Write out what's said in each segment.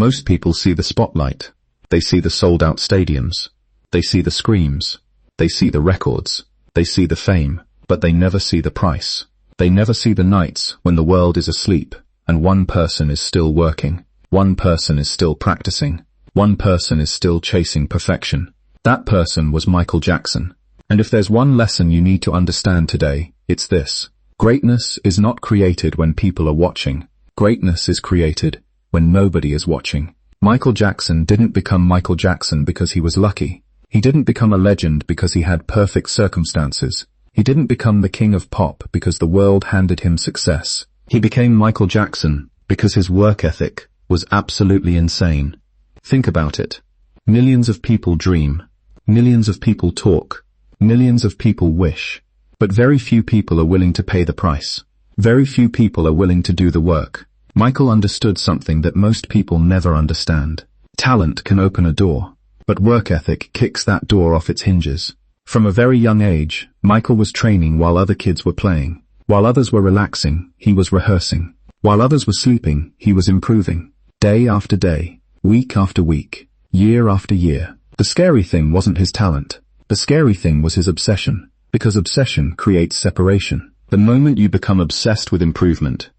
Most people see the spotlight. They see the sold-out stadiums. They see the screams. They see the records. They see the fame, but they never see the price. They never see the nights when the world is asleep and one person is still working. One person is still practicing. One person is still chasing perfection. That person was Michael Jackson. And if there's one lesson you need to understand today, it's this. Greatness is not created when people are watching. Greatness is created when nobody is watching. Michael Jackson didn't become Michael Jackson because he was lucky. He didn't become a legend because he had perfect circumstances. He didn't become the king of pop because the world handed him success. He became Michael Jackson because his work ethic was absolutely insane. Think about it. Millions of people dream. Millions of people talk. Millions of people wish. But very few people are willing to pay the price. Very few people are willing to do the work. Michael understood something that most people never understand. Talent can open a door, but work ethic kicks that door off its hinges. From a very young age, Michael was training while other kids were playing. While others were relaxing, he was rehearsing. While others were sleeping, he was improving. Day after day, week after week, year after year. The scary thing wasn't his talent. The scary thing was his obsession, because obsession creates separation. The moment you become obsessed with improvement,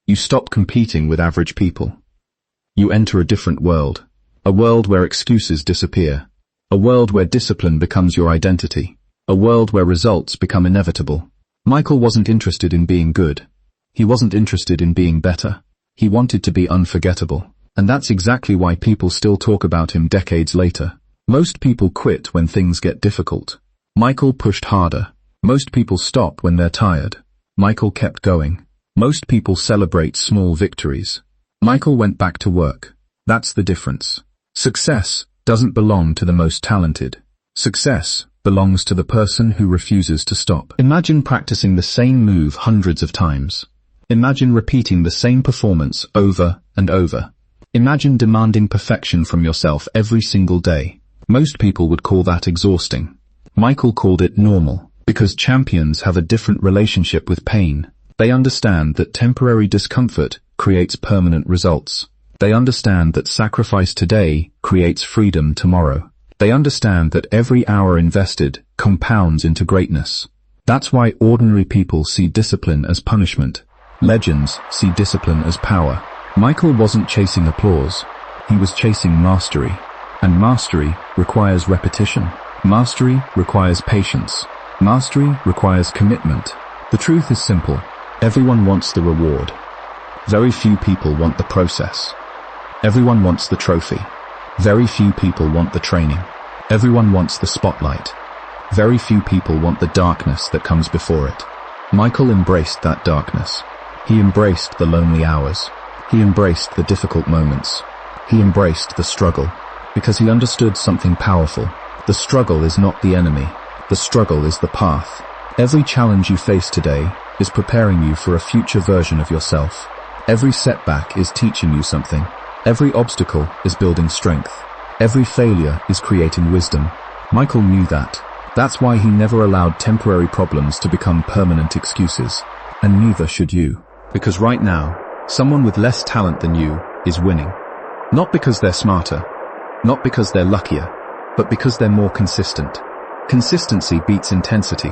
you stop competing with average people. You enter a different world, a world where excuses disappear, a world where discipline becomes your identity, a world where results become inevitable. Michael wasn't interested in being good. He wasn't interested in being better. He wanted to be unforgettable. And that's exactly why people still talk about him decades later. Most people quit when things get difficult. Michael pushed harder. Most people stop when they're tired. Michael kept going. Most people celebrate small victories. Michael went back to work. That's the difference. Success doesn't belong to the most talented. Success belongs to the person who refuses to stop. Imagine practicing the same move hundreds of times. Imagine repeating the same performance over and over. Imagine demanding perfection from yourself every single day. Most people would call that exhausting. Michael called it normal, because champions have a different relationship with pain. They understand that temporary discomfort creates permanent results. They understand that sacrifice today creates freedom tomorrow. They understand that every hour invested compounds into greatness. That's why ordinary people see discipline as punishment. Legends see discipline as power. Michael wasn't chasing applause. He was chasing mastery. And mastery requires repetition. Mastery requires patience. Mastery requires commitment. The truth is simple. Everyone wants the reward. Very few people want the process. Everyone wants the trophy. Very few people want the training. Everyone wants the spotlight. Very few people want the darkness that comes before it. Michael embraced that darkness. He embraced the lonely hours. He embraced the difficult moments. He embraced the struggle. Because he understood something powerful. The struggle is not the enemy. The struggle is the path. Every challenge you face today is preparing you for a future version of yourself. Every setback is teaching you something. Every obstacle is building strength. Every failure is creating wisdom. Michael knew that. That's why he never allowed temporary problems to become permanent excuses. And neither should you. Because right now, someone with less talent than you is winning. Not because they're smarter. Not because they're luckier. But because they're more consistent. Consistency beats intensity.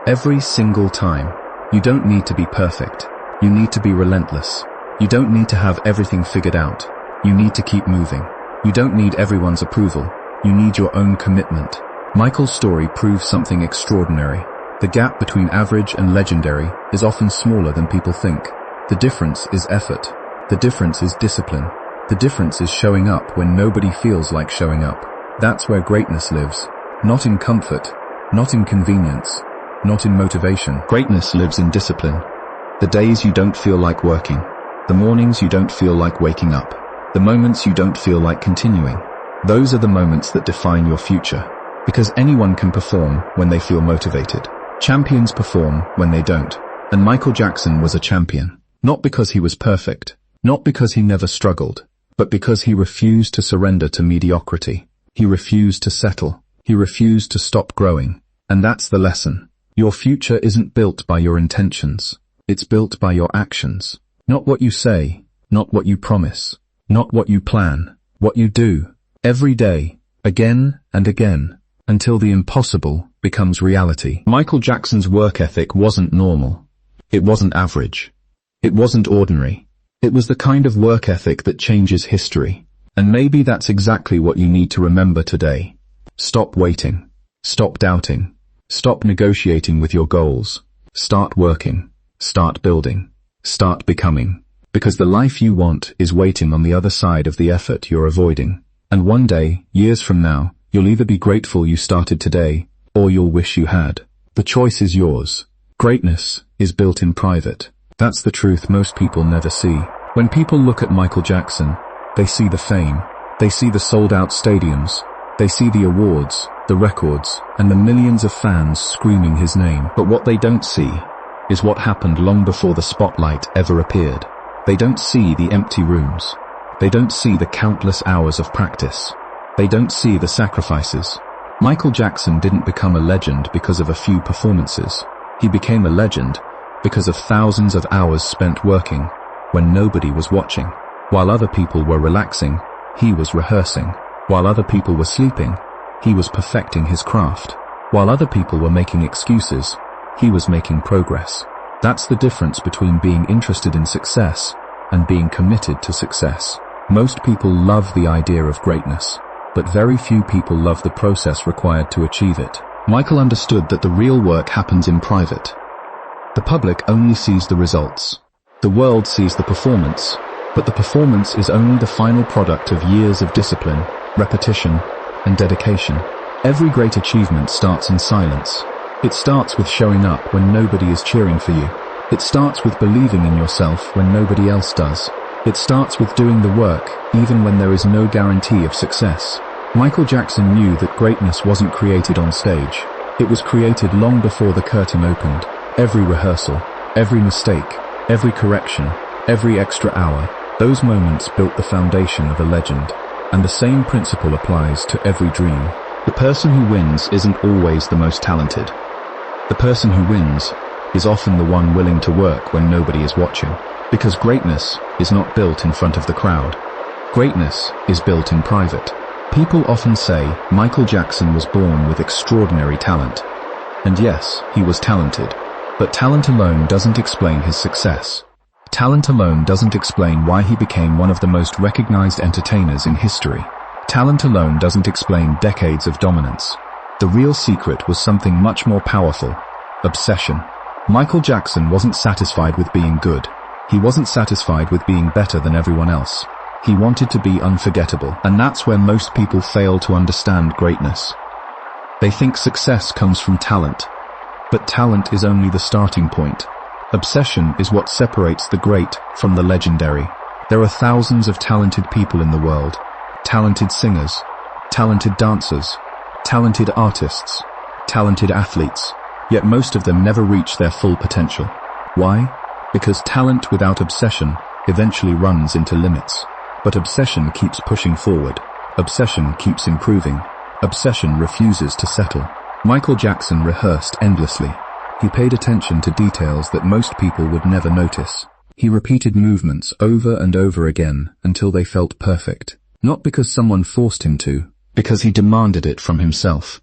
Every single time. You don't need to be perfect. You need to be relentless. You don't need to have everything figured out. You need to keep moving. You don't need everyone's approval. You need your own commitment. Michael's story proves something extraordinary. The gap between average and legendary is often smaller than people think. The difference is effort. The difference is discipline. The difference is showing up when nobody feels like showing up. That's where greatness lives. Not in comfort. Not in convenience. Not in motivation. Greatness lives in discipline. The days you don't feel like working. The mornings you don't feel like waking up. The moments you don't feel like continuing. Those are the moments that define your future. Because anyone can perform when they feel motivated. Champions perform when they don't. And Michael Jackson was a champion. Not because he was perfect. Not because he never struggled. But because he refused to surrender to mediocrity. He refused to settle. He refused to stop growing. And that's the lesson. Your future isn't built by your intentions. It's built by your actions. Not what you say, not what you promise. Not what you plan, what you do, every day, again and again, until the impossible becomes reality. Michael Jackson's work ethic wasn't normal. It wasn't average. It wasn't ordinary. It was the kind of work ethic that changes history. And maybe that's exactly what you need to remember today. Stop waiting. Stop doubting. Stop negotiating with your goals. Start working. Start building. Start becoming. Because the life you want is waiting on the other side of the effort you're avoiding. And one day, years from now, you'll either be grateful you started today, or you'll wish you had. The choice is yours. Greatness is built in private. That's the truth most people never see. When people look at Michael Jackson, they see the fame. They see the sold-out stadiums. They see the awards, the records, and the millions of fans screaming his name. But what they don't see is what happened long before the spotlight ever appeared. They don't see the empty rooms. They don't see the countless hours of practice. They don't see the sacrifices. Michael Jackson didn't become a legend because of a few performances. He became a legend because of thousands of hours spent working when nobody was watching. While other people were relaxing, he was rehearsing. While other people were sleeping, he was perfecting his craft. While other people were making excuses, he was making progress. That's the difference between being interested in success and being committed to success. Most people love the idea of greatness, but very few people love the process required to achieve it. Michael understood that the real work happens in private. The public only sees the results. The world sees the performance, but the performance is only the final product of years of discipline, repetition, and dedication. Every great achievement starts in silence. It starts with showing up when nobody is cheering for you. It starts with believing in yourself when nobody else does. It starts with doing the work, even when there is no guarantee of success. Michael Jackson knew that greatness wasn't created on stage. It was created long before the curtain opened. Every rehearsal, every mistake, every correction, every extra hour, those moments built the foundation of a legend. And the same principle applies to every dream. The person who wins isn't always the most talented. The person who wins is often the one willing to work when nobody is watching. Because greatness is not built in front of the crowd. Greatness is built in private. People often say Michael Jackson was born with extraordinary talent. And yes, he was talented. But talent alone doesn't explain his success. Talent alone doesn't explain why he became one of the most recognized entertainers in history. Talent alone doesn't explain decades of dominance. The real secret was something much more powerful: obsession. Michael Jackson wasn't satisfied with being good. He wasn't satisfied with being better than everyone else. He wanted to be unforgettable, and that's where most people fail to understand greatness. They think success comes from talent, but talent is only the starting point. Obsession is what separates the great from the legendary. There are thousands of talented people in the world. Talented singers, talented dancers, talented artists, talented athletes, yet most of them never reach their full potential. Why? Because talent without obsession eventually runs into limits. But obsession keeps pushing forward. Obsession keeps improving. Obsession refuses to settle. Michael Jackson rehearsed endlessly. He paid attention to details that most people would never notice. He repeated movements over and over again until they felt perfect. Not because someone forced him to, because he demanded it from himself.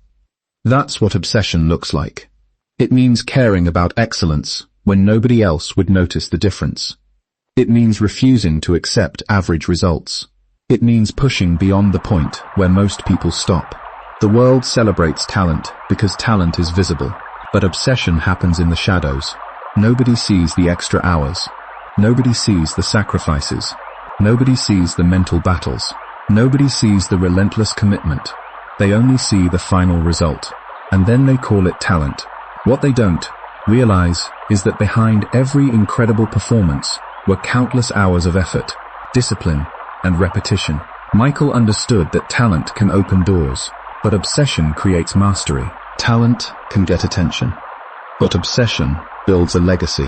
That's what obsession looks like. It means caring about excellence when nobody else would notice the difference. It means refusing to accept average results. It means pushing beyond the point where most people stop. The world celebrates talent because talent is visible, but obsession happens in the shadows. Nobody sees the extra hours. Nobody sees the sacrifices. Nobody sees the mental battles. Nobody sees the relentless commitment. They only see the final result, and then they call it talent. What they don't realize is that behind every incredible performance were countless hours of effort, discipline, and repetition. Michael understood that talent can open doors, but obsession creates mastery. Talent can get attention, but obsession builds a legacy.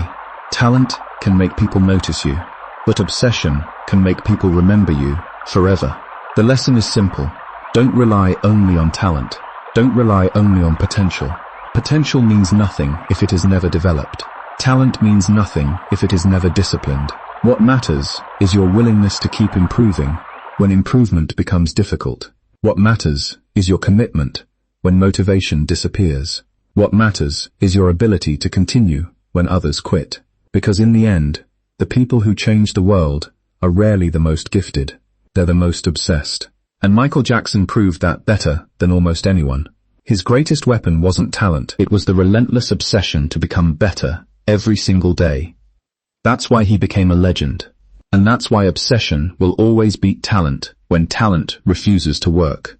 Talent can make people notice you, but obsession can make people remember you forever. The lesson is simple. Don't rely only on talent. Don't rely only on potential. Potential means nothing if it is never developed. Talent means nothing if it is never disciplined. What matters is your willingness to keep improving when improvement becomes difficult. What matters is your commitment when motivation disappears. What matters is your ability to continue when others quit. Because in the end, the people who change the world are rarely the most gifted. They're the most obsessed. And Michael Jackson proved that better than almost anyone. His greatest weapon wasn't talent, it was the relentless obsession to become better every single day. That's why he became a legend. And that's why obsession will always beat talent when talent refuses to work.